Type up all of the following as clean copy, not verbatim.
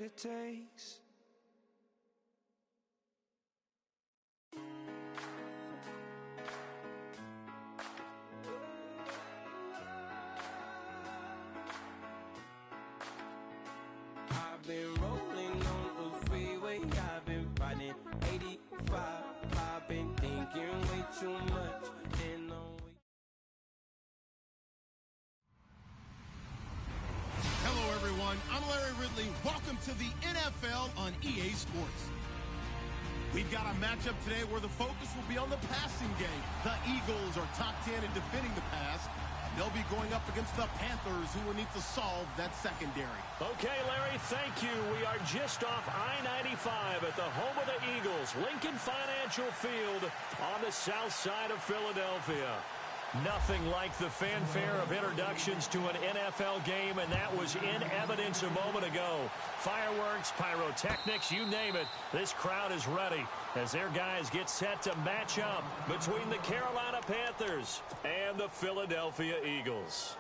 it takes. I've been rolling on the freeway, I've been riding 85, I've been thinking way too much. Hello, everyone. I'm Larry Ridley. Welcome to the NFL on EA Sports. We've got a matchup today where the focus will be on the passing game. The Eagles are top 10 in defending the pass. They'll be going up against the Panthers, who will need to solve that secondary. Okay, Larry, thank you. We are just off I-95 at the home of the Eagles, Lincoln Financial Field on the south side of Philadelphia. Nothing like the fanfare of introductions to an NFL game, and that was in evidence a moment ago. Fireworks, pyrotechnics, you name it. This crowd is ready as their guys get set to match up between the Carolina Panthers and the Philadelphia Eagles.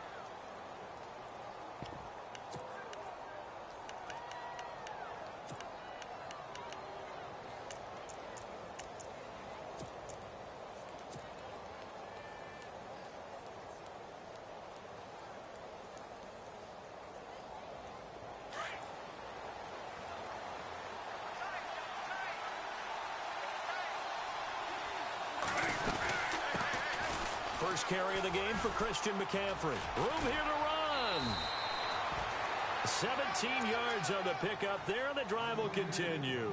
First carry of the game for Christian McCaffrey. Room here to run. 17 yards on the pickup there, and the drive will continue.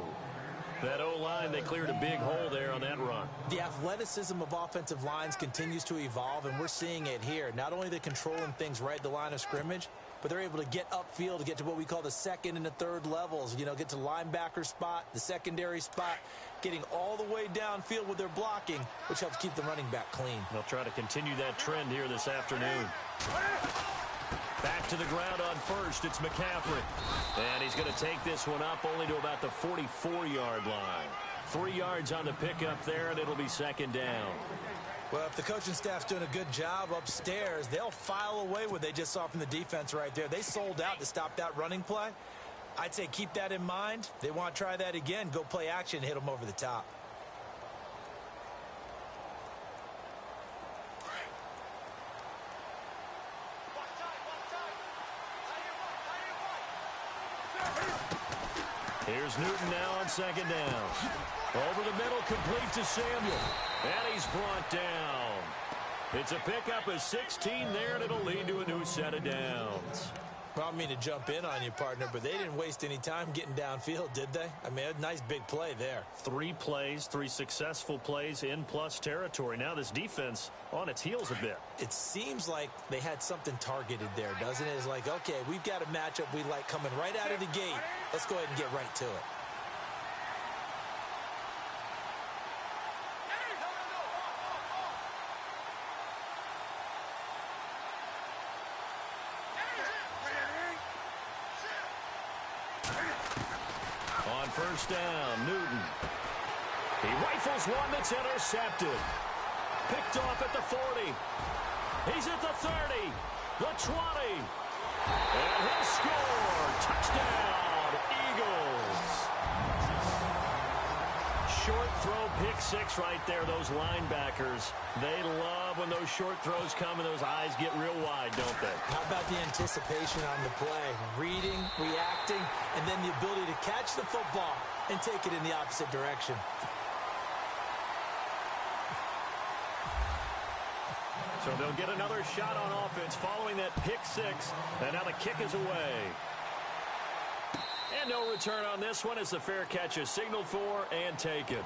That O-line, they cleared a big hole there on that run. The athleticism of offensive lines continues to evolve, and we're seeing it here. Not only are they controlling things right at the line of scrimmage, but they're able to get upfield to get to what we call the second and the third levels. You know, get to linebacker spot, the secondary spot, getting all the way downfield with their blocking, which helps keep the running back clean. They'll try to continue that trend here this afternoon. Back to the ground on first, it's McCaffrey. And he's going to take this one up only to about the 44-yard line. 3 yards on the pickup there, and it'll be second down. Well, if the coaching staff's doing a good job upstairs, they'll file away what they just saw from the defense right there. They sold out to stop that running play. I'd say keep that in mind. They want to try that again. Go play action, hit them over the top. Here's Newton now on second down. Over the middle, complete to Samuel. And he's brought down. It's a pickup of 16 there, and it'll lead to a new set of downs. Well, I don't mean to jump in on you, partner, but they didn't waste any time getting downfield, did they? I mean, a nice big play there. 3 plays, 3 successful plays in plus territory. Now this defense on its heels a bit. It seems like they had something targeted there, doesn't it? It's like, okay, we've got a matchup we like coming right out of the gate. Let's go ahead and get right to it. First down, Newton. He rifles one that's intercepted. Picked off at the 40. He's at the 30, the 20. And he'll score. Touchdown, Eagles. Short throw, pick six right there. Those linebackers, they love when those short throws come and those eyes get real wide, don't they? How about the anticipation on the play? Reading, reacting, and then the ability to catch the football and take it in the opposite direction. So they'll get another shot on offense following that pick six, and now the kick is away. And no return on this one as the fair catch is signaled for and taken.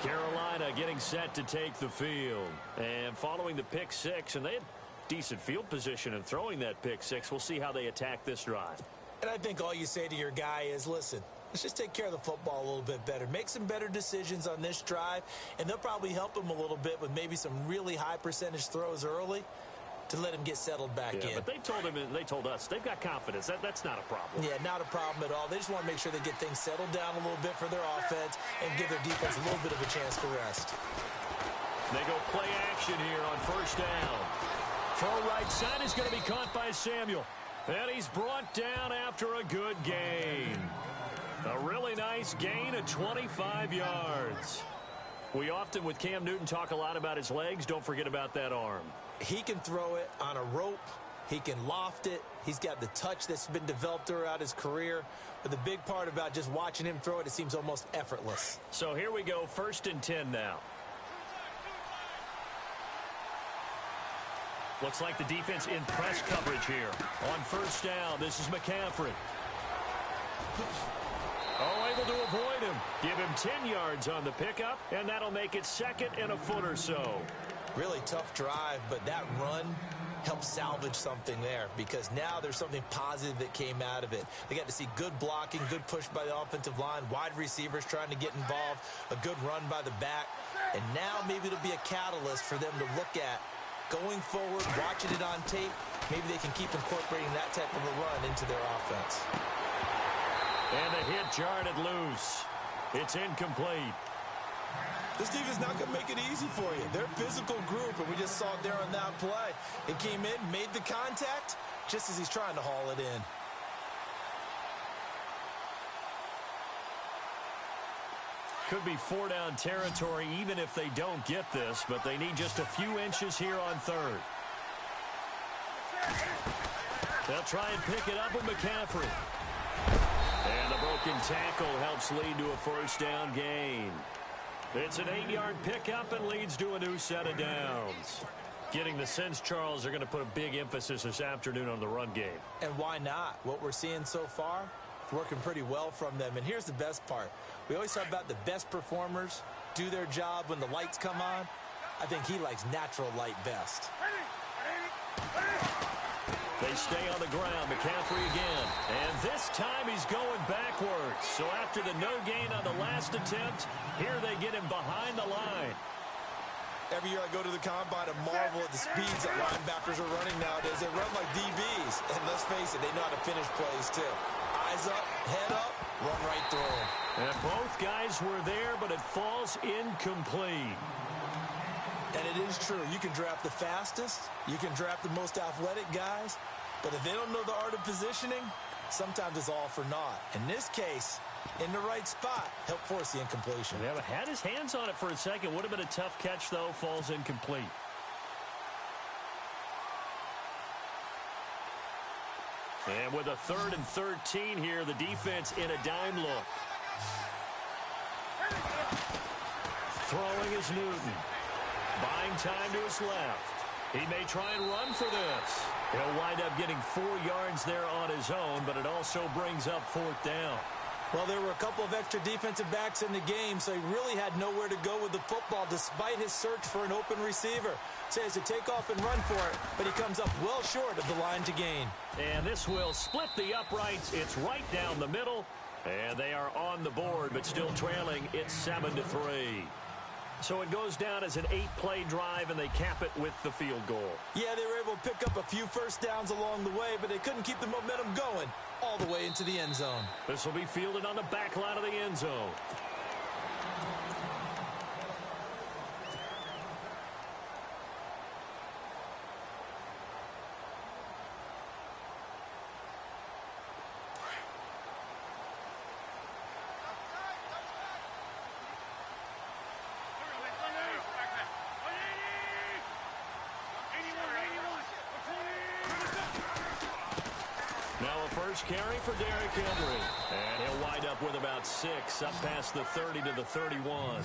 Carolina getting set to take the field. And following the pick six, and they had decent field position in throwing that pick six. We'll see how they attack this drive. And I think all you say to your guy is, listen, let's just take care of the football a little bit better. Make some better decisions on this drive, and they'll probably help him a little bit with maybe some really high percentage throws early to let him get settled back in. But they told him, and they told us, they've got confidence. That's not a problem. Yeah, not a problem at all. They just want to make sure they get things settled down a little bit for their offense and give their defense a little bit of a chance to rest. They go play action here on first down. Throw right side is going to be caught by Samuel. And he's brought down after a good gain. A really nice gain of 25 yards. We often, with Cam Newton, talk a lot about his legs. Don't forget about that arm. He can throw it on a rope. He can loft it. He's got the touch that's been developed throughout his career. But the big part about just watching him throw it, it seems almost effortless. So here we go, 1st and 10 now. Looks like the defense in press coverage here. On 1st down, this is McCaffrey. Oh, able to avoid him. Give him 10 yards on the pickup, and that'll make it 2nd and a foot or so. Really tough drive, but that run helped salvage something there because now there's something positive that came out of it. They got to see good blocking, good push by the offensive line, wide receivers trying to get involved, a good run by the back, and now maybe it'll be a catalyst for them to look at going forward, watching it on tape. Maybe they can keep incorporating that type of a run into their offense. And the hit jarred it loose. It's incomplete. This defense not going to make it easy for you. They're a physical group, and we just saw it there on that play. It came in, made the contact, just as he's trying to haul it in. Could be 4-down territory even if they don't get this, but they need just a few inches here on 3rd. They'll try and pick it up with McCaffrey. And the broken tackle helps lead to a 1st down gain. It's an 8-yard pickup and leads to a new set of downs. Getting the sense, Charles, they're going to put a big emphasis this afternoon on the run game. And why not? What we're seeing so far, it's working pretty well from them. And here's the best part. We always talk about the best performers do their job when the lights come on. I think he likes natural light best. They stay on the ground. McCaffrey again. And this time he's going backwards. So after the no gain on the last attempt, here they get him behind the line. Every year I go to the combine and marvel at the speeds that linebackers are running nowadays. They run like DBs. And let's face it, they know how to finish plays too. Eyes up, head up, run right through them. And both guys were there, but it falls incomplete. And it is true. You can draft the fastest. You can draft the most athletic guys. But if they don't know the art of positioning, sometimes it's all for naught. In this case, in the right spot, helped force the incompletion. Yeah, but had his hands on it for a second. Would have been a tough catch, though. Falls incomplete. And with a 3rd and 13 here, the defense in a dime look. Throwing is Newton. Buying time to his left. He may try and run for this. He'll wind up getting 4 yards there on his own, but it also brings up 4th down. Well, there were a couple of extra defensive backs in the game, so he really had nowhere to go with the football despite his search for an open receiver. So he has to take off and run for it, but he comes up well short of the line to gain. And this will split the uprights. It's right down the middle, and they are on the board, but still trailing. It's 7-3. So it goes down as an 8-play drive, and they cap it with the field goal. Yeah, they were able to pick up a few first downs along the way, but they couldn't keep the momentum going all the way into the end zone. This will be fielded on the back line of the end zone. First carry for Derrick Henry. And he'll wind up with about 6, up past the 30 to the 31.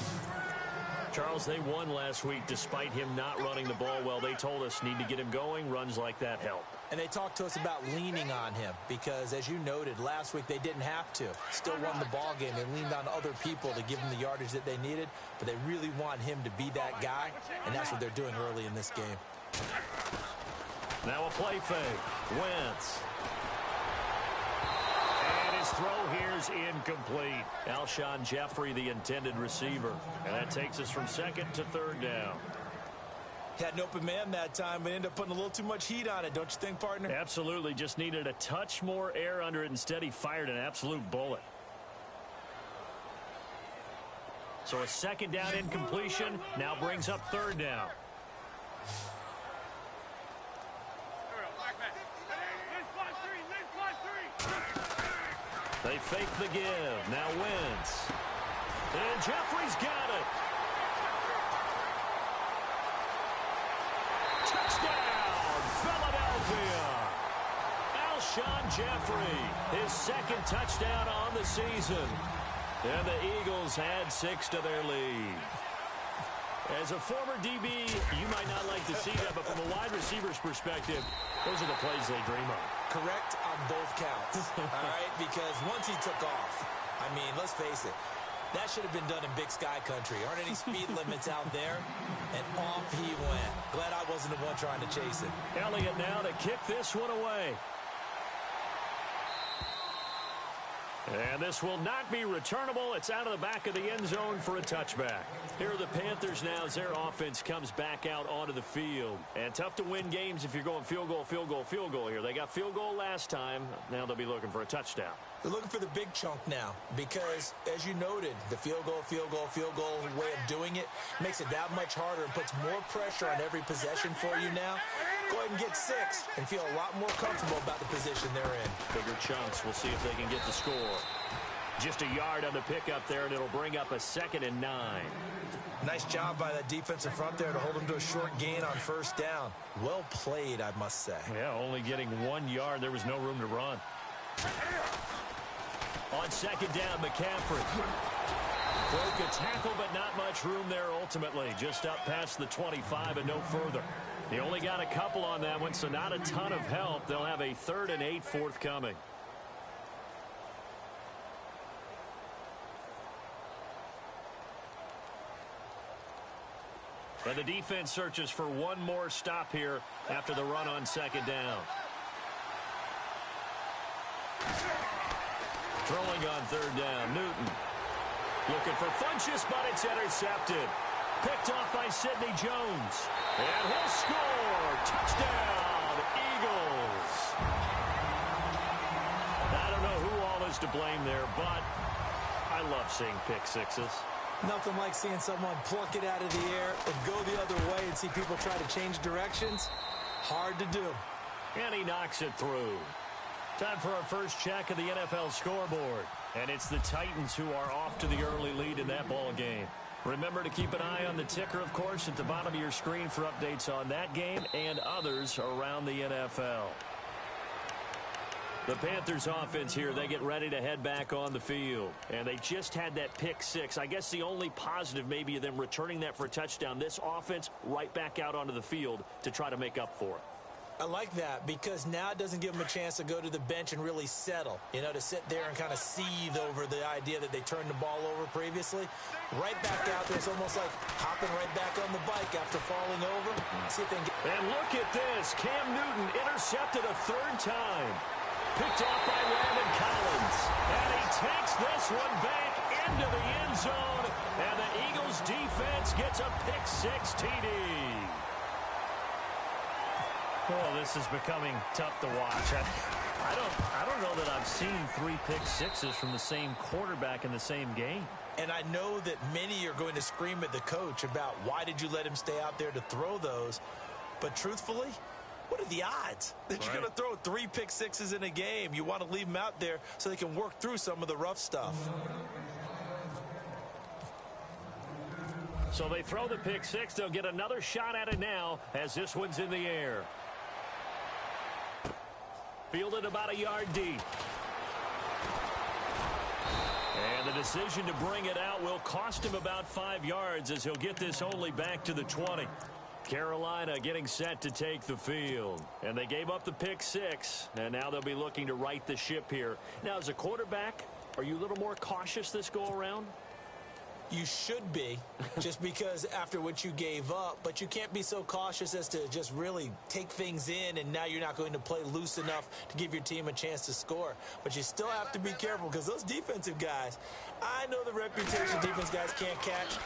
Charles, they won last week despite him not running the ball well. They told us need to get him going. Runs like that help. And they talked to us about leaning on him because, as you noted, last week they didn't have to. Still won the ball game. They leaned on other people to give them the yardage that they needed, but they really want him to be that guy, and that's what they're doing early in this game. Now a play fake. Wentz. Throw here's incomplete. Alshon Jeffrey, the intended receiver. And that takes us from 2nd to 3rd down. Had an open man that time, but ended up putting a little too much heat on it, don't you think, partner? Absolutely. Just needed a touch more air under it. Instead, he fired an absolute bullet. So a 2nd down incompletion now brings up 3rd down. They fake the give. Now Wentz. And Jeffrey's got it. Touchdown, Philadelphia. Alshon Jeffrey, his second touchdown on the season. And the Eagles add 6 to their lead. As a former DB, you might not like to see that, but from a wide receiver's perspective, those are the plays they dream of. Correct on both counts, all right? Because once he took off, I mean, let's face it, that should have been done in Big Sky country. Aren't any speed limits out there? And off he went. Glad I wasn't the one trying to chase him. Elliott now to kick this one away. And this will not be returnable. It's out of the back of the end zone for a touchback. Here are the Panthers now as their offense comes back out onto the field. And tough to win games if you're going field goal, field goal, field goal here. They got field goal last time. Now they'll be looking for a touchdown. They're looking for the big chunk now because, as you noted, the field goal way of doing it makes it that much harder and puts more pressure on every possession for you now. Go ahead and get 6 and feel a lot more comfortable about the position they're in. Bigger chunks. We'll see if they can get the score. Just a yard on the pickup there, and it'll bring up a 2nd and 9. Nice job by that defensive front there to hold them to a short gain on first down. Well played, I must say. Yeah, only getting 1 yard. There was no room to run. On 2nd down, McCaffrey. Broke a tackle, but not much room there ultimately. Just up past the 25 and no further. He only got a couple on that one, so not a ton of help. They'll have a 3rd and 8 forthcoming. And the defense searches for one more stop here after the run on 2nd down. Throwing on 3rd down, Newton. Looking for Funchess, but it's intercepted. Picked off by Sidney Jones. And he'll score. Touchdown, Eagles. I don't know who all is to blame there, but I love seeing pick sixes. Nothing like seeing someone pluck it out of the air and go the other way and see people try to change directions. Hard to do. And he knocks it through. Time for our first check of the NFL scoreboard. And it's the Titans who are off to the early lead in that ball game. Remember to keep an eye on the ticker, of course, at the bottom of your screen for updates on that game and others around the NFL. The Panthers offense here, they get ready to head back on the field. And they just had that pick 6. I guess the only positive maybe of them returning that for a touchdown. This offense right back out onto the field to try to make up for it. I like that because now it doesn't give them a chance to go to the bench and really settle, you know, to sit there and kind of seethe over the idea that they turned the ball over previously. Right back out there, it's almost like hopping right back on the bike after falling over. See if they can get... And look at this. Cam Newton intercepted a 3rd time. Picked off by Landon Collins. And he takes this one back into the end zone. And the Eagles defense gets a pick 6 TD. Well, this is becoming tough to watch. I don't know that I've seen 3 pick 6s from the same quarterback in the same game. And I know that many are going to scream at the coach about why did you let him stay out there to throw those. But truthfully, what are the odds that you're going to throw 3 pick 6s in a game? You want to leave them out there so they can work through some of the rough stuff. So they throw the pick 6. They'll get another shot at it now as this one's in the air. Fielded about a yard deep. And the decision to bring it out will cost him about 5 yards as he'll get this only back to the 20. Carolina getting set to take the field. And they gave up the pick 6, and now they'll be looking to right the ship here. Now, as a quarterback, are you a little more cautious this go-around? You should be, just because after what you gave up, but you can't be so cautious as to just really take things in, and now you're not going to play loose enough to give your team a chance to score. But you still have to be careful because those defensive guys, I know the reputation defense guys can't catch.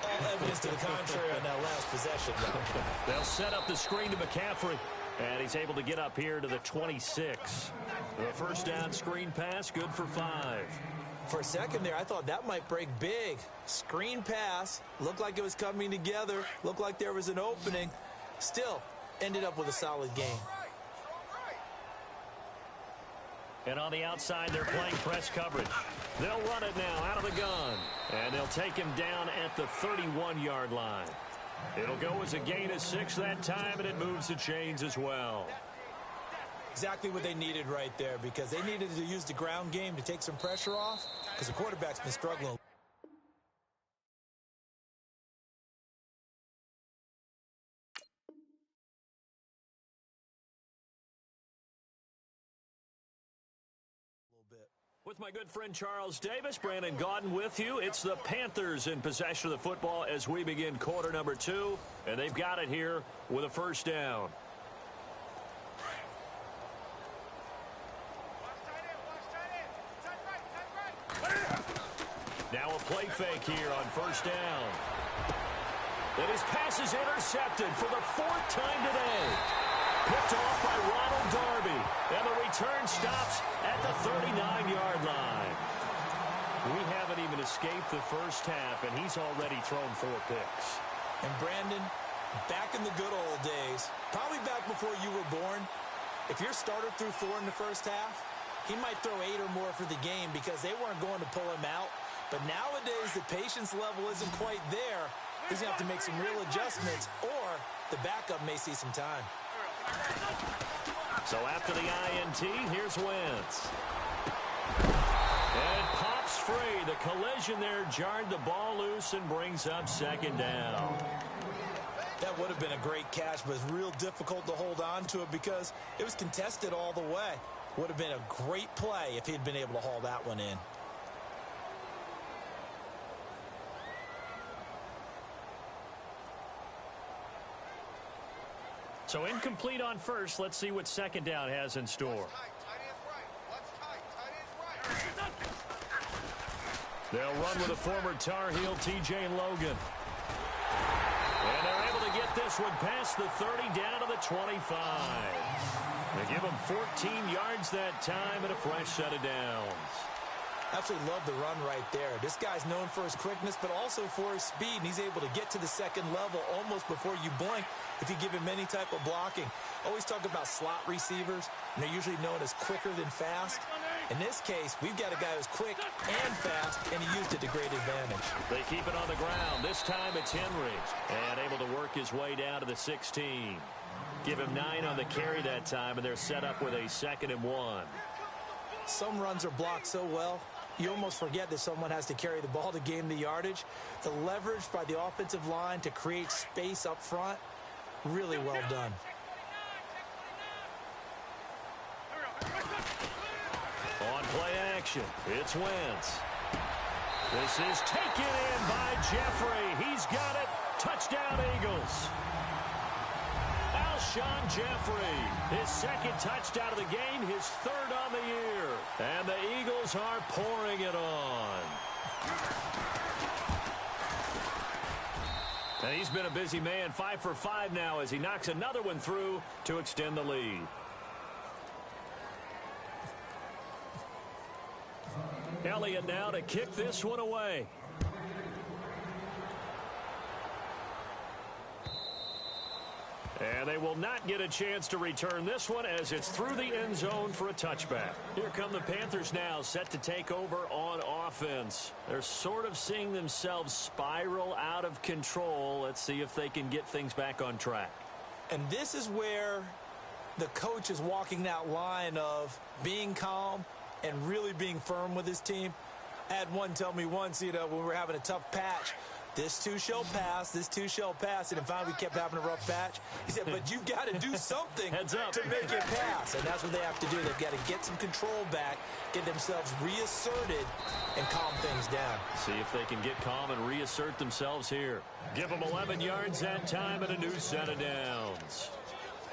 All evidence to the contrary on that last possession, though. They'll set up the screen to McCaffrey, and he's able to get up here to the 26. The first down screen pass, good for 5. For a second there, I thought that might break big. Screen pass, looked like it was coming together, looked like there was an opening. Still, ended up with a solid game. And on the outside, they're playing press coverage. They'll run it now out of the gun. And they'll take him down at the 31-yard line. It'll go as a gain of 6 that time, and it moves the chains as well. Exactly what they needed right there, because they needed to use the ground game to take some pressure off, because the quarterback's been struggling. With my good friend Charles Davis, Brandon Gaudin with you. It's the Panthers in possession of the football as we begin quarter number 2, and they've got it here with a first down. Now a play fake here on first down. And his pass is intercepted for the 4th time today. Picked off by Ronald Darby. And the return stops at the 39-yard line. We haven't even escaped the first half, and he's already thrown 4 picks. And Brandon, back in the good old days, probably back before you were born, if your starter threw 4 in the first half, he might throw 8 or more for the game because they weren't going to pull him out. But nowadays, the patience level isn't quite there. He's going to have to make some real adjustments, or the backup may see some time. So after the INT, here's Wentz. And pops free. The collision there jarred the ball loose and brings up second down. That would have been a great catch, but it's real difficult to hold on to it because it was contested all the way. Would have been a great play if he'd been able to haul that one in. So incomplete on first. Let's see what second down has in store. They'll run with a former Tar Heel, T.J. Logan. And they're able to get this one past the 30 down to the 25. They give him 14 yards that time and a fresh set of downs. Absolutely love the run right there. This guy's known for his quickness, but also for his speed, and he's able to get to the second level almost before you blink if you give him any type of blocking. Always talk about slot receivers, and they're usually known as quicker than fast. In this case, we've got a guy who's quick and fast, and he used it to great advantage. They keep it on the ground. This time it's Henry, and able to work his way down to the 16. Give him 9 on the carry that time, and they're set up with a 2nd and 1. Some runs are blocked so well, you almost forget that someone has to carry the ball to gain the yardage. The leverage by the offensive line to create space up front, really well done. On play action, it's Wentz. This is taken in by Jeffrey. He's got it. Touchdown, Eagles. Alshon Jeffrey, his 2nd touchdown of the game, his 3rd on the year. And the Eagles are pouring it on. And he's been a busy man, 5 for 5 now as he knocks another one through to extend the lead. Elliott now to kick this one away. And they will not get a chance to return this one as it's through the end zone for a touchback. Here come the Panthers now, set to take over on offense. They're sort of seeing themselves spiral out of control. Let's see if they can get things back on track. And this is where the coach is walking that line of being calm and really being firm with his team. I had one tell me once, when we were having a tough patch, this too shall pass, this too shall pass, and finally we kept having a rough patch. He said, but you've got to do something to make it pass, and that's what they have to do. They've got to get some control back, get themselves reasserted, and calm things down. See if they can get calm and reassert themselves here. Give them 11 yards that time and a new set of downs.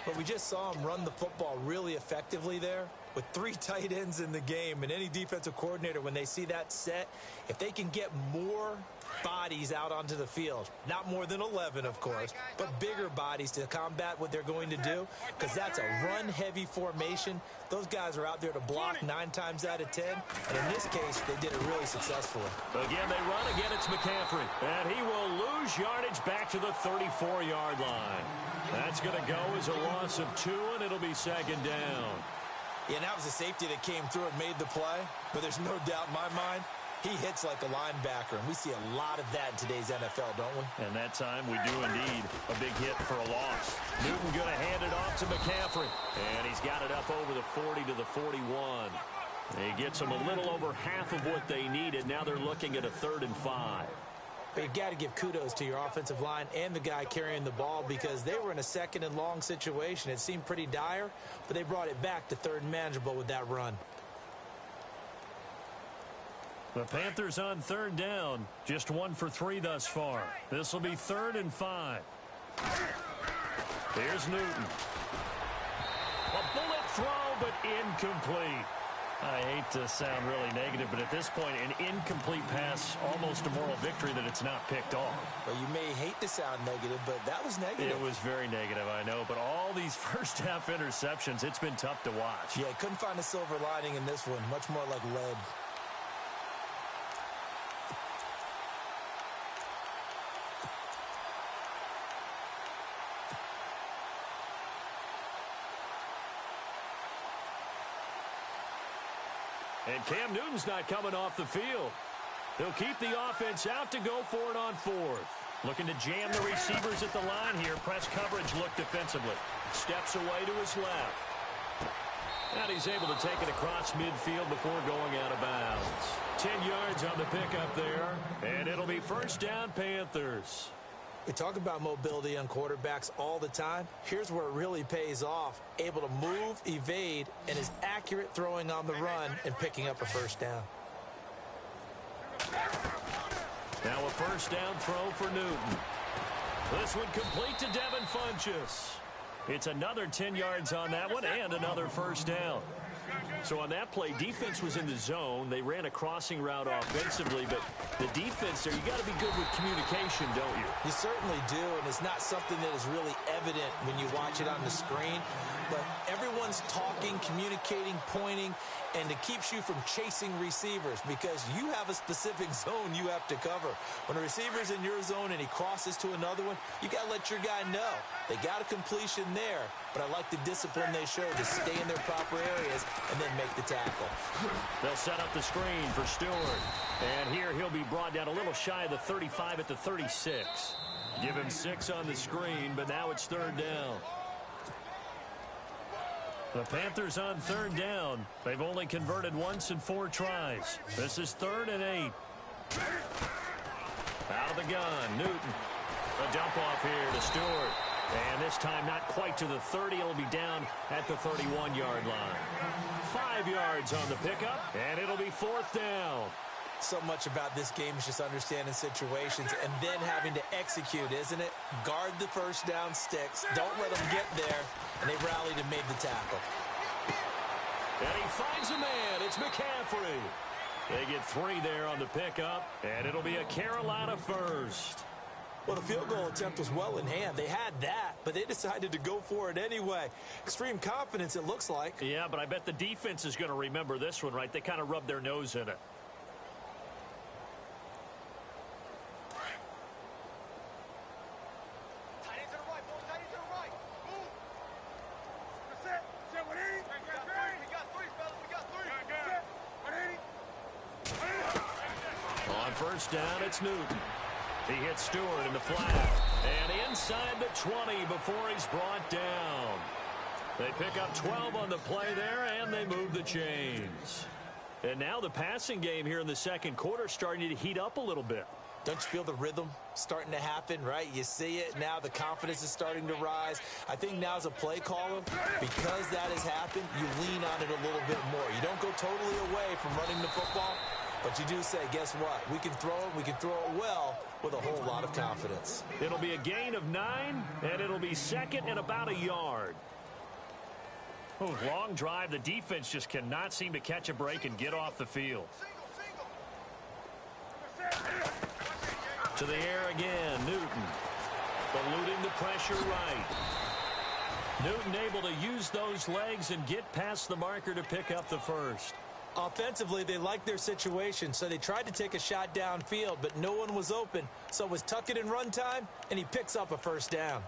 But we just saw him run the football really effectively there with 3 tight ends in the game. And any defensive coordinator, when they see that set, if they can get more bodies out onto the field, not more than 11, of course, but bigger bodies to combat what they're going to do, because that's a run-heavy formation. Those guys are out there to block 9 times out of 10, and in this case, they did it really successfully. Again, they run. Again, it's McCaffrey, and he will lose yardage back to the 34-yard line. That's going to go as a loss of 2, and it'll be 2nd down. Yeah, and that was a safety that came through and made the play. But there's no doubt in my mind, he hits like a linebacker. And we see a lot of that in today's NFL, don't we? And that time we do indeed. A big hit for a loss. Newton going to hand it off to McCaffrey. And he's got it up over the 40 to the 41. He gets them a little over half of what they needed. Now they're looking at a 3rd and 5. But you got to give kudos to your offensive line and the guy carrying the ball because they were in a 2nd and long situation. It seemed pretty dire, but they brought it back to 3rd and manageable with that run. The Panthers on 3rd down. Just 1 for 3 thus far. This will be 3rd and 5. Here's Newton. A bullet throw, but incomplete. I hate to sound really negative, but at this point, an incomplete pass, almost a moral victory that it's not picked off. Well, you may hate to sound negative, but that was negative. It was very negative, I know, but all these first-half interceptions, it's been tough to watch. Yeah, couldn't find a silver lining in this one. Much more like lead. And Cam Newton's not coming off the field. He'll keep the offense out to go for it on 4th. Looking to jam the receivers at the line here. Press coverage look defensively. Steps away to his left. And he's able to take it across midfield before going out of bounds. 10 yards on the pickup there. And it'll be 1st down Panthers. We talk about mobility on quarterbacks all the time. Here's where it really pays off. Able to move, evade, and is accurate throwing on the run and picking up a 1st down. Now a 1st down throw for Newton. This one complete to Devin Funchess. It's another 10 yards on that one and another 1st down. So on that play, defense was in the zone. They ran a crossing route offensively, but the defense there, you got to be good with communication, don't you? You certainly do, and it's not something that is really evident when you watch it on the screen. But everyone's talking, communicating, pointing, and it keeps you from chasing receivers because you have a specific zone you have to cover. When a receiver's in your zone and he crosses to another one, you got to let your guy know. They got a completion there, but I like the discipline they show to stay in their proper areas and then make the tackle. They'll set up the screen for Stewart. And here he'll be brought down a little shy of the 35 at the 36. Give him 6 on the screen, but now it's 3rd down. The Panthers on 3rd down. They've only converted once in 4 tries. This is 3rd and 8. Out of the gun, Newton. A dump off here to Stewart. And this time not quite to the 30. It'll be down at the 31-yard line. 5 yards on the pickup, and it'll be 4th down. So much about this game is just understanding situations and then having to execute, isn't it? Guard the 1st down sticks. Don't let them get there. And they rallied and made the tackle. And he finds a man. It's McCaffrey. They get 3 there on the pickup, and it'll be a Carolina 1st. Well, the field goal attempt was well in hand. They had that, but they decided to go for it anyway. Extreme confidence, it looks like. Yeah, but I bet the defense is going to remember this one, right? They kind of rubbed their nose in it. On 1st down, it's Newton. He hits Stewart in the flat. And inside the 20 before he's brought down. They pick up 12 on the play there, and they move the chains. And now the passing game here in the 2nd quarter starting to heat up a little bit. Don't you feel the rhythm starting to happen, right? You see it now. The confidence is starting to rise. I think now as a play caller, because that has happened, you lean on it a little bit more. You don't go totally away from running the football, but you do say, guess what? We can throw it. We can throw it well with a whole lot of confidence. It'll be a gain of 9, and it'll be 2nd and about a yard. Oh, long drive. The defense just cannot seem to catch a break and get off the field. To the air again, Newton. Eluding the pressure right. Newton able to use those legs and get past the marker to pick up the 1st. Offensively, they liked their situation, so they tried to take a shot downfield, but no one was open. So it was tuck it in run time, and he picks up a 1st down.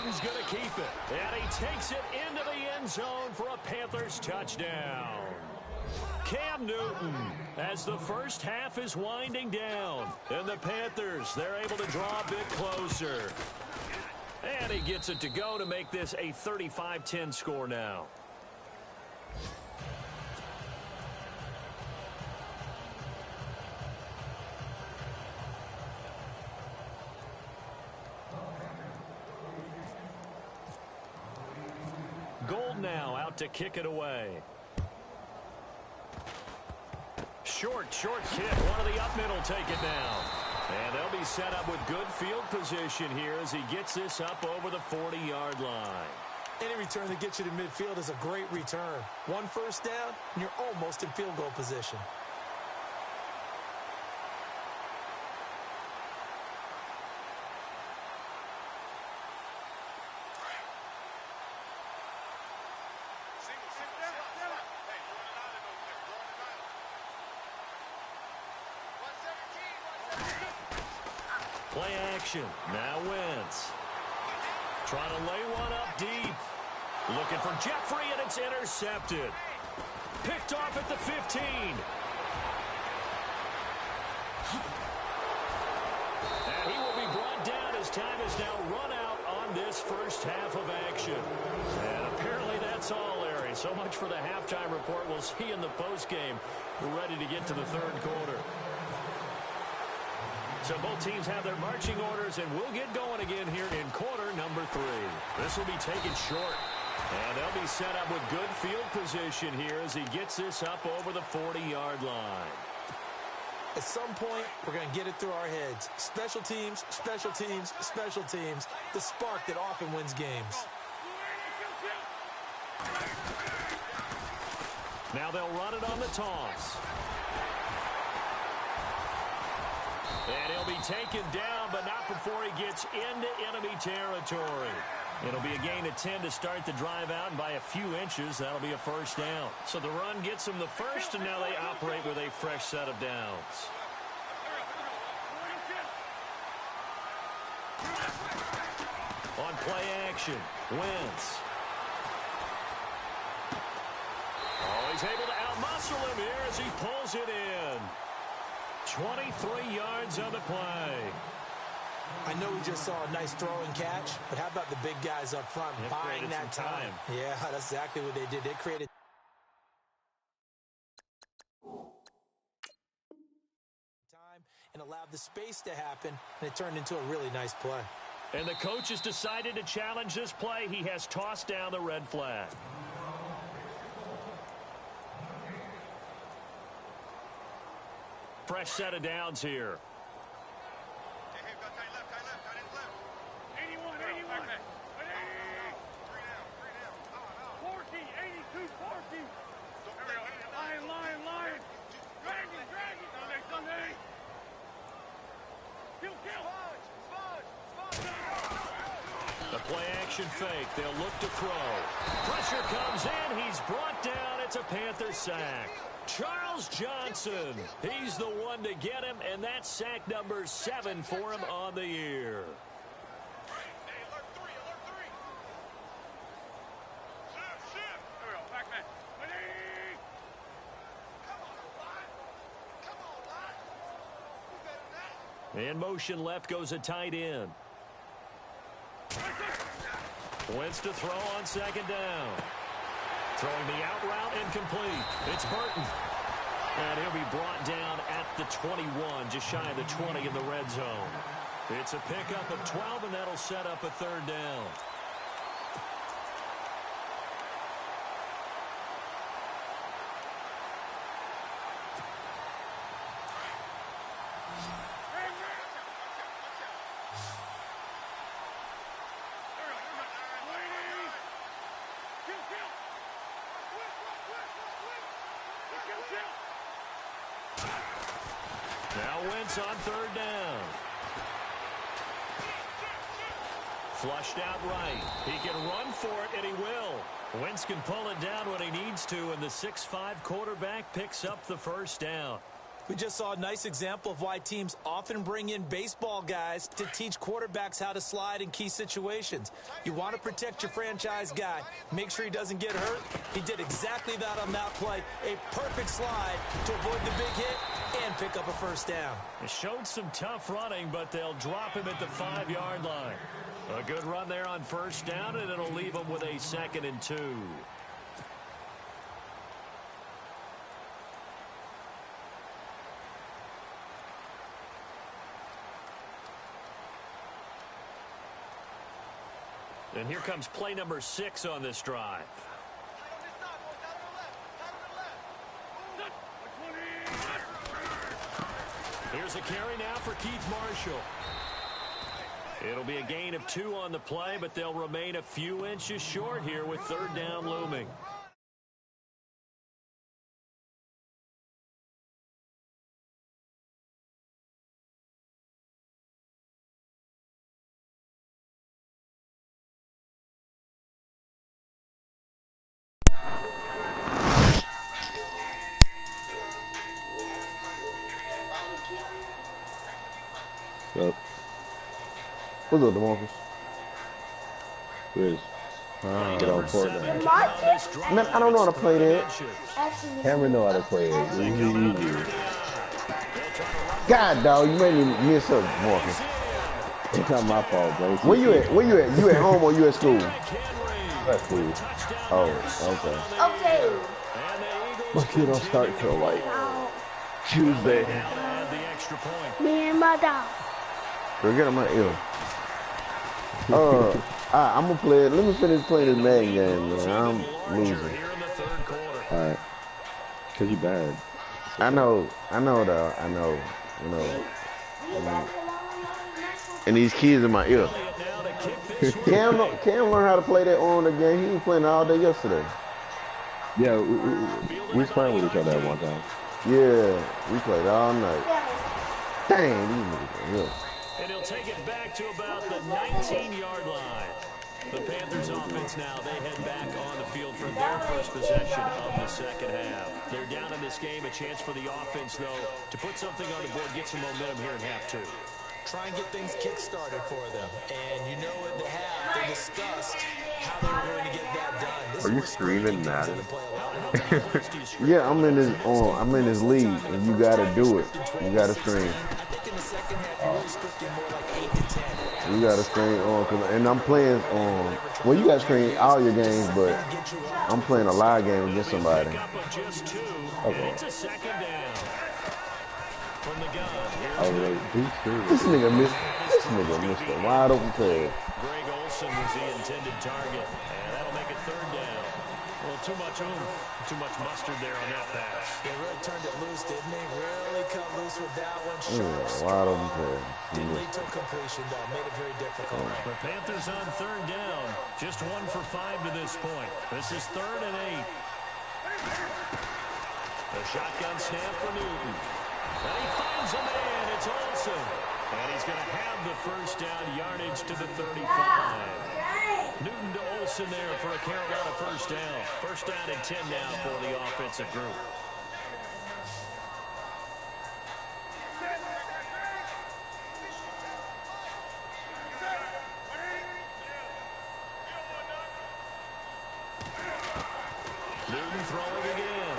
Newton's going to keep it. And he takes it into the end zone for a Panthers touchdown. Cam Newton, as the first half is winding down. And the Panthers, they're able to draw a bit closer. And he gets it to go to make this a 35-10 score now. Gold now out to kick it away. Short kick. One of the up middle take it down. And they'll be set up with good field position here as he gets this up over the 40-yard line. Any return that gets you to midfield is a great return. One first down, and you're almost in field goal position. Play action. Now Wentz. Trying to lay one up deep. Looking for Jeffrey, and it's intercepted. Picked off at the 15. And he will be brought down as time is now run out on this first half of action. And apparently that's all, Larry. So much for the halftime report. We'll see in the postgame. We're ready to get to the third quarter. So both teams have their marching orders, and we'll get going again here in quarter number 3. This will be taken short. And they'll be set up with good field position here as he gets this up over the 40-yard line. At some point, we're going to get it through our heads. Special teams, special teams, special teams. The spark that often wins games. Now they'll run it on the toss. And he'll be taken down, but not before he gets into enemy territory. It'll be a gain of 10 to start the drive out, and by a few inches, that'll be a first down. So the run gets them the first, and now they operate with a fresh set of downs. On play action, Wentz. Oh, he's able to outmuscle him here as he pulls it in. 23 yards on the play. I know we just saw a nice throw and catch, but how about the big guys up front buying that time? Yeah, that's exactly what they did. They created time and allowed the space to happen, and it turned into a really nice play. And the coach has decided to challenge this play. He has tossed down the red flag. Fresh set of downs here. 81. 40, 82, 40. Lion. Dragon. Sunday. Kill. The play action fake. They'll look to throw. Pressure comes in. He's brought down. It's a Panther sack. Charles Johnson, he's the one to get him, and that's sack number 7 for him on the year. In motion left goes a tight end. Wentz to throw on second down. Throwing the out route incomplete. It's Burton. And he'll be brought down at the 21, just shy of the 20 in the red zone. It's a pickup of 12, and that'll set up a third down. Now Wentz on third down. Flushed out right. He can run for it, and he will. Wentz can pull it down when he needs to, and the 6'5" quarterback picks up the first down. We just saw a nice example of why teams often bring in baseball guys to teach quarterbacks how to slide in key situations. You want to protect your franchise guy. Make sure he doesn't get hurt. He did exactly that on that play. A perfect slide to avoid the big hit and pick up a first down. It showed some tough running, but they'll drop him at the 5-yard line. A good run there on first down, and it'll leave him with a 2nd and 2. And here comes play number 6 on this drive. Here's a carry now for Keith Marshall. It'll be a gain of 2 on the play, but they'll remain a few inches short here with 3rd down looming. What's up, DeMarcus? Chris. Get on Fortnite. Man, I don't know how to play that. Cameron know how to play it. Easy. God, dog, you made me miss up, Marcus. It's not my fault, bro. Where you at? You at home or you at school? At school. Oh, okay. Okay. My kid don't start till like Tuesday. Me and my dog. Girl, get on my ear. I'm gonna play it. Let me finish playing this Madden game, man. I'm losing. Alright. Cause you bad. I know though. I know. You know. And these kids in my ear. Cam learned how to play that on the game. He was playing all day yesterday. Yeah, we was playing with each other at one time. Yeah, we played all night. Dang, these niggas are real. And he'll take it back to about the 19-yard line. The Panthers offense now, they head back on the field for their first possession of the second half. They're down in this game, a chance for the offense, though, to put something on the board, get some momentum here in half 2. Try and get things kick-started for them. And you know at the half, they discussed how they were going to get that done. Are you screaming Madden? Yeah, I'm in this league, and you gotta do it. You gotta scream. You gotta scream on, and I'm playing on. Well, you gotta scream all your games, but I'm playing a live game against somebody. Okay. This nigga missed a wide open pass. Greg Olsen was the intended target, and that'll make it 3rd down. Well, too much oomph, too much mustard there on that pass. They really turned it loose, didn't they? Really cut loose with that one. Wide open pass. Didn't lead to completion, though. Made it very difficult. The Panthers on 3rd down. Just 1 for 5 to this point. This is 3rd and 8. The shotgun snap for Newton. And he finds a man. It's Olsen. And he's going to have the first down, yardage to the 35. Newton to Olsen there for a Carolina first down. First down and 10 now for the offensive group. Newton throwing again.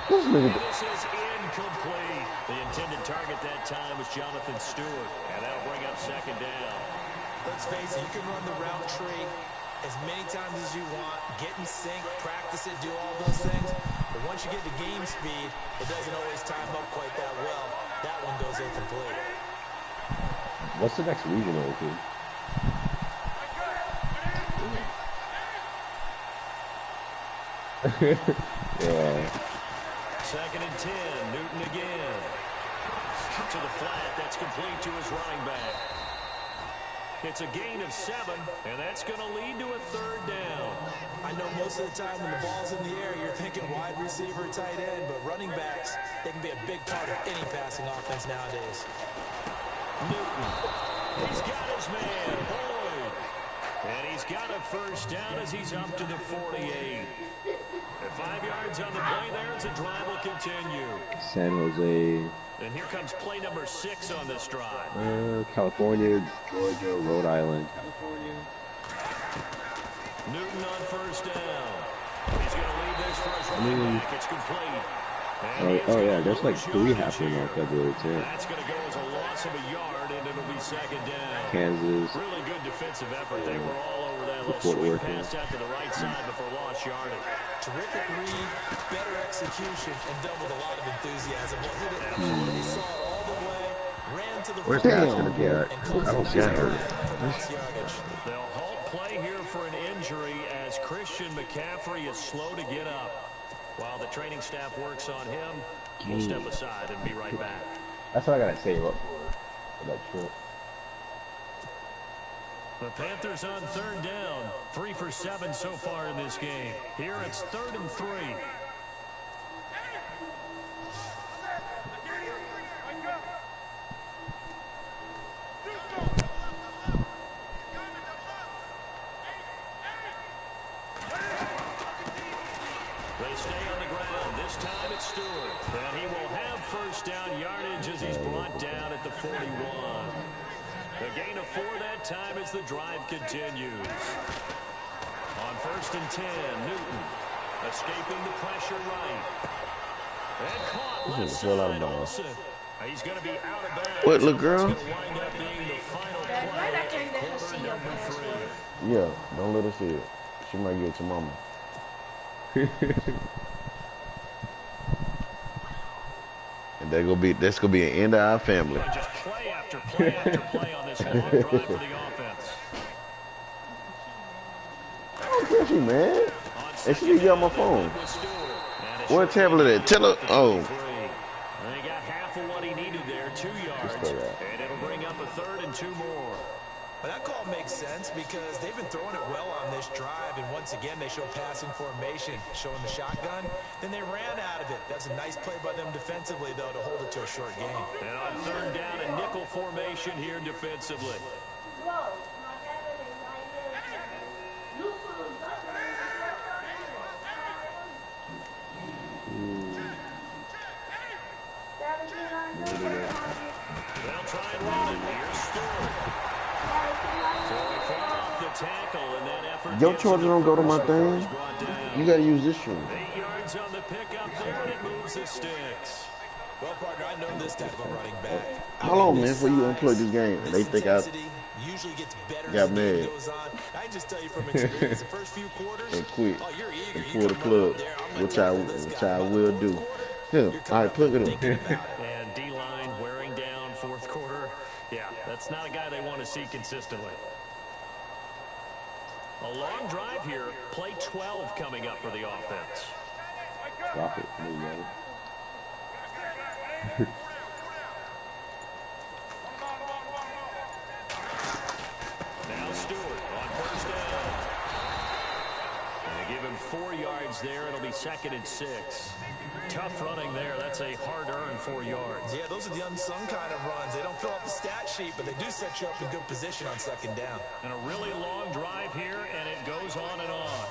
This is incomplete. The intended target that time was Jonathan Stewart, and that'll bring up 2nd down. Let's face it, you can run the route tree as many times as you want, get in sync, practice it, do all those things. But once you get to game speed, it doesn't always time up quite that well. That one goes incomplete. What's the next regional team? Yeah. 2nd and 10, Newton again. To the flat, that's complete to his running back. It's a gain of 7, and that's going to lead to a 3rd down. I know most of the time when the ball's in the air, you're thinking wide receiver, tight end, but running backs, they can be a big part of any passing offense nowadays. Newton, he's got his man, Boyd. And he's got a first down as he's up to the 48. 5 yards on the play there as the drive will continue. San Jose. And here comes play number 6 on this drive. California, Georgia, Rhode Island, California. Newton on first down. He's going to lead this for his running back. It's complete. Oh yeah, there's like 3 happening on February 10th. That's going to go as a loss of a yard, and it'll be second down. Kansas. Really good defensive effort. They were all over that little swing pass out to the right side before lost yardage. Terrific read, better execution, and done with a lot of enthusiasm. Hit it absolutely, saw it all the way, ran to the Where's that going to be at? I don't see her. They'll halt play here for an injury as Christian McCaffrey is slow to get up. While the training staff works on him, we'll step aside and be right back. That's what I got to save up for that trip. The Panthers on third down. 3 for 7 so far in this game. Here it's 3rd and 3. They stay on the ground. This time it's Stewart. And he will have first down yardage as he's brought down at the 41. A gain of 4 that time as the drive continues. On 1st and 10, Newton escaping the pressure right. And caught left side, Olsen. He's going to be out of bounds. What, little girl? It's going to wind up being the final play of quarter number 3. Yeah, don't let her see it. She might give it to mama. And that's gonna be an end of our family. Just play after play after play on this long drive for the offense. I don't care if she mad. And she need to get on my phone. Where tablet at? Tell her. Oh. They got half of what he needed there, 2 yards. And it'll bring up a 3rd and 2 more. But that call makes sense because they've been throwing it well on this drive, and once again they show passing formation, showing the shotgun. Then they ran out of it. That's a nice play by them defensively, though, to hold it to a short game. And on 3rd down, a nickel formation here defensively. They'll try and run it. Here's Stewart. Tackle, and that effort Your charger don't go to my thing. You gotta use this one. 8 yards on the pickup there, and it moves the sticks. Well, partner, I know this type of running back. How long, man, before you unplug this game? They think I usually gets better got as the game mad. goes on. I can just tell you from experience, the first few quarters, and quit you're eager. and pull the plug, which I will do. Yeah, all right, plug it in. And D-line wearing down 4th quarter. Yeah, that's not a guy they want to see consistently. A long drive here. Play 12 coming up for the offense. Drop it. Now Stewart on 1st down. And they give him 4 yards there. It'll be 2nd and 6. Tough running there. That's a hard-earned 4 yards. Yeah, those are the unsung kind of runs. They don't fill out the stat sheet, but they do set you up in good position on 2nd down. And a really long drive here, and it goes on and on.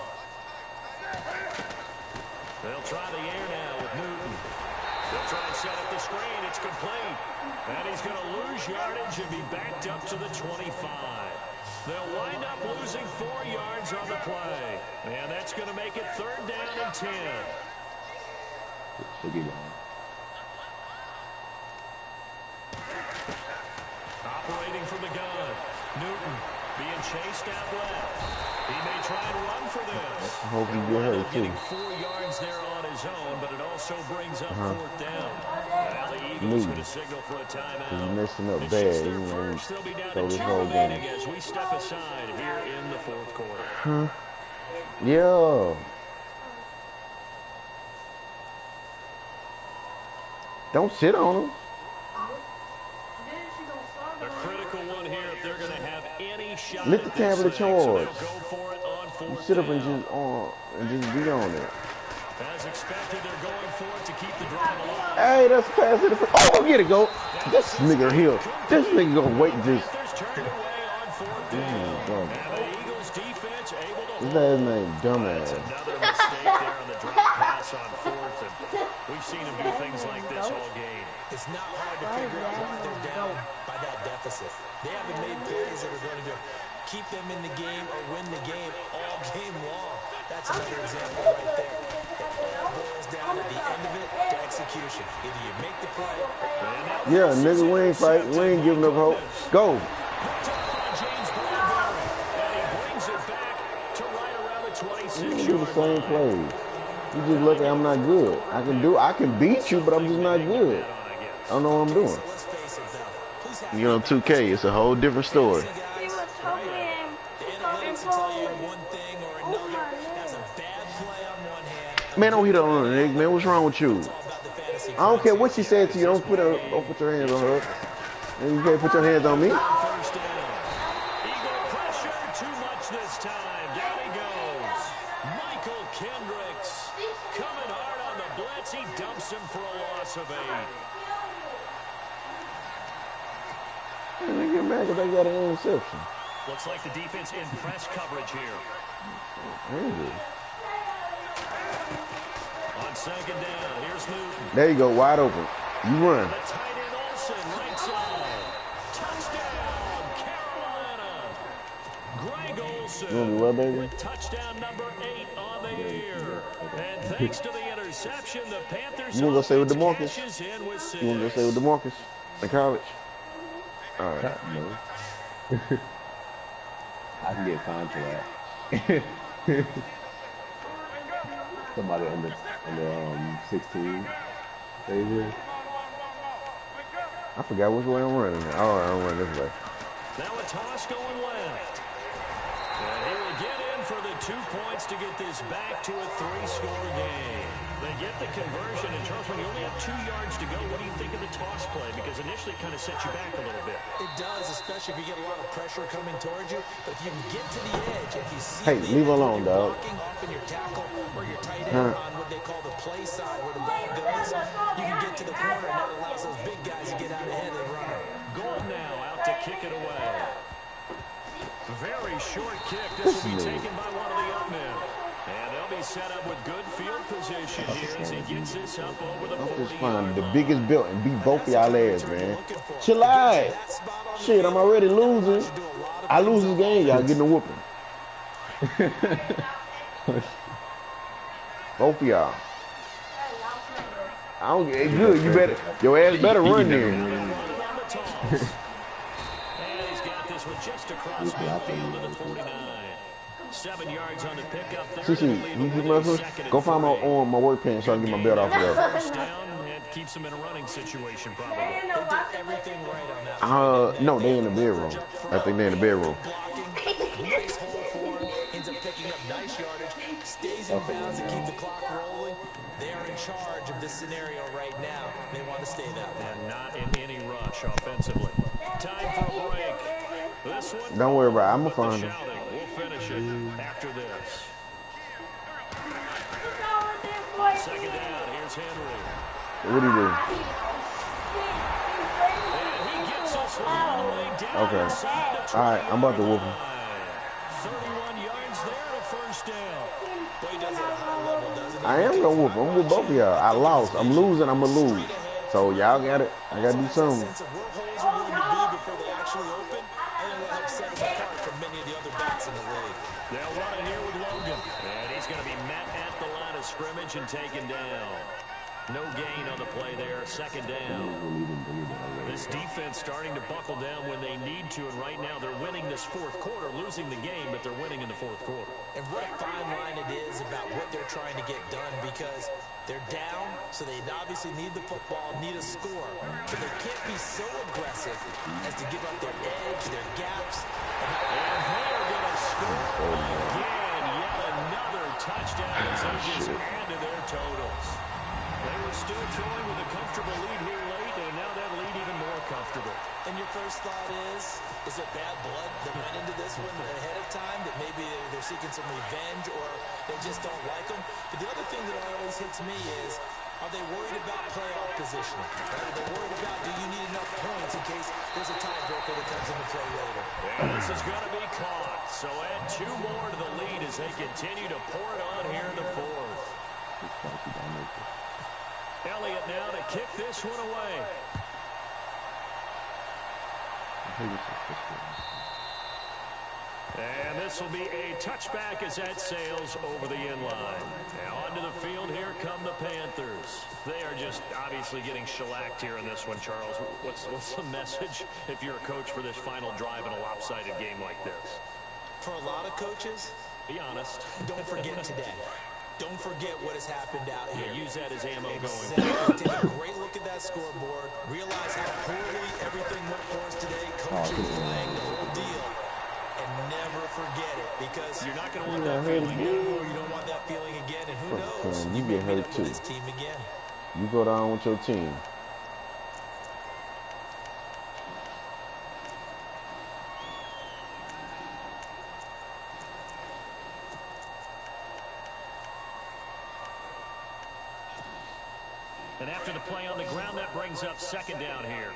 They'll try the air now with Newton. They'll try and set up the screen. It's complete. And he's going to lose yardage and be backed up to the 25. They'll wind up losing 4 yards on the play. And that's going to make it 3rd down and 10. Operating from the gun. Newton being chased out left. He may try and run for this. I hope he get hurt, too. Getting 4 yards there on his own, but it also brings up 4th down. Now the Eagles going to signal for a timeout. He's messing up bad. They'll be down to 2 remaining as we step aside here in the 4th quarter. Huh? Yeah. Don't sit on him. The critical one here, if they're going to have any shot. Let the tablet charge. You sit up and just be on it. As expected, they're going for it to keep the drive alive. Hey, that's pass it. Oh, get it, go. This nigga here. This nigga gonna wait just. His last name, dumbass. Another mistake there on the drop We've seen him do things like this all game. It's not hard to figure out why they're down by that deficit. They haven't made plays that are going to keep them in the game or win the game all game long. That's another example right there. It all boils down at the end of it to execution. Either you make the play. Yeah, nigga, we ain't fight. We ain't giving up hope. Go. You do the same plays. You just look at I'm not good. I can beat you, but I'm just not good. I don't know what I'm doing. You know, 2K, it's a whole different story. Man, don't hit her on the nigga, man. What's wrong with you? I don't care what she said to you. Don't put your hands on her. And you can't put your hands on me. Eagle pressure, too much this time. Down he goes. Michael Kendricks coming hard on the blitz. He dumps him for a loss of 8. They get mad because they got an interception. Looks like the defense in press coverage here. On second down, here's Newton. There you go, wide open. You run. The tight end Olsen, right side. Touchdown, Carolina. Greg Olsen with touchdown number 8 on the year. And thanks to the interception, the Panthers you want to go stay with DeMarcus? cashes in with 6. You want to go stay with DeMarcus in college? All right. No. I can get fined for that. Somebody under 16. Favorite. I forgot which way I'm running. Oh, I'm running this way. Now a toss going left. And he will get in for the 2 points to get this back to a 3-score game. They get the conversion, and Charles, when you only have 2 yards to go, what do you think of the toss play? Because initially it kind of sets you back a little bit. It does, especially if you get a lot of pressure coming towards you. But if you can get to the edge, if you see hey, leave alone, dog. Blocking off in your tackle or your tight end on what they call the play side where the ball goes, you can get to the corner, and that allows those big guys to get out ahead of the runner. Goal now out to kick it away. Very short kick. This will be taken by one of the young men. And they'll be set up with good field position here as he gets this up over the 40. I'm just find the biggest belt and beat both of y'all ass, man. Chill out. Shit, I'm already losing. I lose this game, y'all getting a whooping. Both of y'all. I don't get good. You better, your ass better run there. And he's got this one just across midfield to the 49. 7 yards on the pickup there. Go find my work pants so I can get my belt off of there. First down, and keeps him in a running situation probably. They did everything right on that. No, they in the bedroom. I think they in the bedroom. Nice hole for him. Ends up picking up nice yardage. Stays in bounds and keep the clock rolling. They are in charge of this scenario right now. They want to stay that way. And not in any rush offensively. Time for a break. This one. Don't worry about it. I'm going to find him. We'll finish it after this. Second down. Here's Henry. What do you do? And he gets us all the way down. Okay. All right, I'm about to whoop him. 31 yards there to first down. Boy, he does it at a high level, doesn't he? I am going to whoop him. I'm going to whoop both of y'all. I lost. I'm losing. I'm going to lose. So y'all got it. I got to do something. Sense of where holes are going to be before they actually open. I think that helps set us apart from many of the other backs in the league. They'll run it here with Logan. And he's going to be met at the line of scrimmage and taken down. No gain on the play there. Second down. This defense starting to buckle down when they need to, and right now they're winning this fourth quarter, losing the game, but they're winning in the fourth quarter. And what a fine line it is about what they're trying to get done, because they're down, so they obviously need the football, need a score, but they can't be so aggressive as to give up their edge, their gaps. And they're going to score again. Yet another touchdown as they just add to their totals. They were still throwing with a comfortable lead here late, and now that lead even more comfortable. And your first thought is it bad blood that went into this one ahead of time, that maybe they're seeking some revenge or they just don't like them? But the other thing that always hits me is, are they worried about playoff positioning? Are they worried about, do you need enough points in case there's a tiebreaker that comes into play later? And this is going to be caught. So add 2 more to the lead as they continue to pour it on here in the fourth. Elliott now to kick this one away. And this will be a touchback as that sails over the end line. Now onto the field, here come the Panthers. They are just obviously getting shellacked here in this one, Charles. What's the message if you're a coach for this final drive in a lopsided game like this? For a lot of coaches, be honest. Don't forget today. Don't forget what has happened out here. Yeah, use that as ammo going. Take a great look at that scoreboard. Realize how poorly everything went for us today. Coaching, playing, the whole deal. And never forget it, because you're not going to want that feeling anymore. You don't want that feeling again, and who knows? You get hurt too. This team again. You go down with your team. And after the play on the ground, that brings up second down here.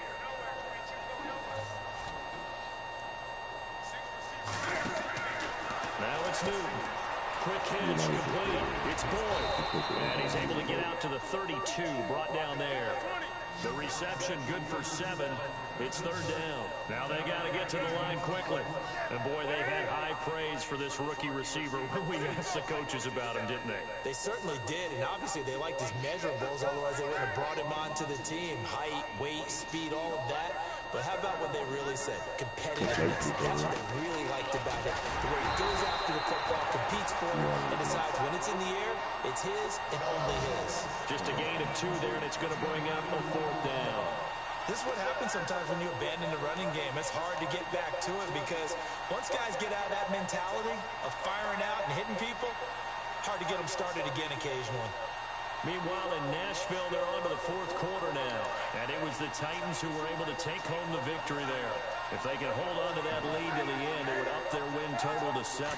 Now it's Newton. Quick hitch, complete. It's Boyd. And he's able to get out to the 32, brought down there. The reception good for 7. It's third down. Now they got to get to the line quickly. And boy, they had high praise for this rookie receiver when we asked the coaches about him, didn't they? They certainly did, and obviously they liked his measurables, otherwise they wouldn't have brought him onto the team. Height, weight, speed, all of that. But how about what they really said? Competitiveness. That's what they really liked about it. The way he goes after the football, competes for it, and decides when it's in the air, it's his and only his. Just a gain of 2 there, and it's going to bring up a 4th down. This is what happens sometimes when you abandon the running game. It's hard to get back to it because once guys get out of that mentality of firing out and hitting people, hard to get them started again occasionally. Meanwhile, in Nashville, they're on to the 4th quarter now. And it was the Titans who were able to take home the victory there. If they can hold on to that lead to the end, it would up their win total to 7.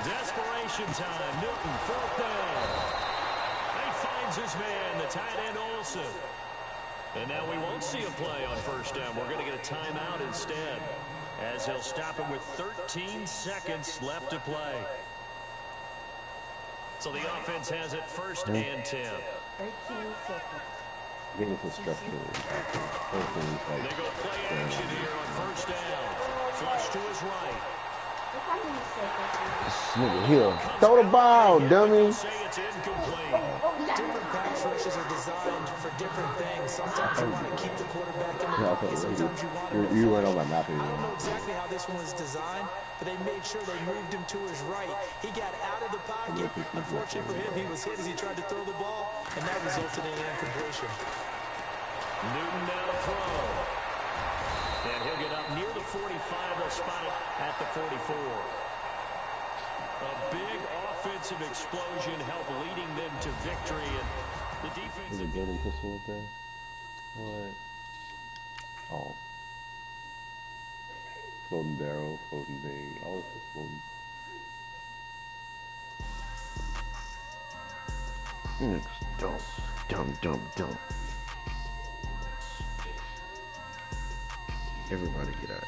Desperation time. Newton, 4th down. He finds his man, the tight end Olsen. And now we won't see a play on 1st down. We're going to get a timeout instead, as he'll stop him with 13 seconds left to play. So the offense has it 1st and 10. 13 seconds. I think it's a structure. They go play action here on 1st down. Flush to his right. This nigga here. Throw the ball, dummy. Say it's incomplete. Different pass rushes are designed for different things. Sometimes you want to keep the quarterback in the pocket. Sometimes you want to. You went on my map. I don't know exactly how this one was designed, but they made sure they moved him to his right. He got out of the pocket. Unfortunately for him, he was hit as he tried to throw the ball, and that resulted in an incompletion. Newton now to throw. And he'll get up near the 45. They'll spot it at the 44. A big offensive explosion helped leading them to victory. And the defense. Is it building pistol up there? What? Oh. Floating barrel, floating thing, all this is floating. Dump. Everybody get out.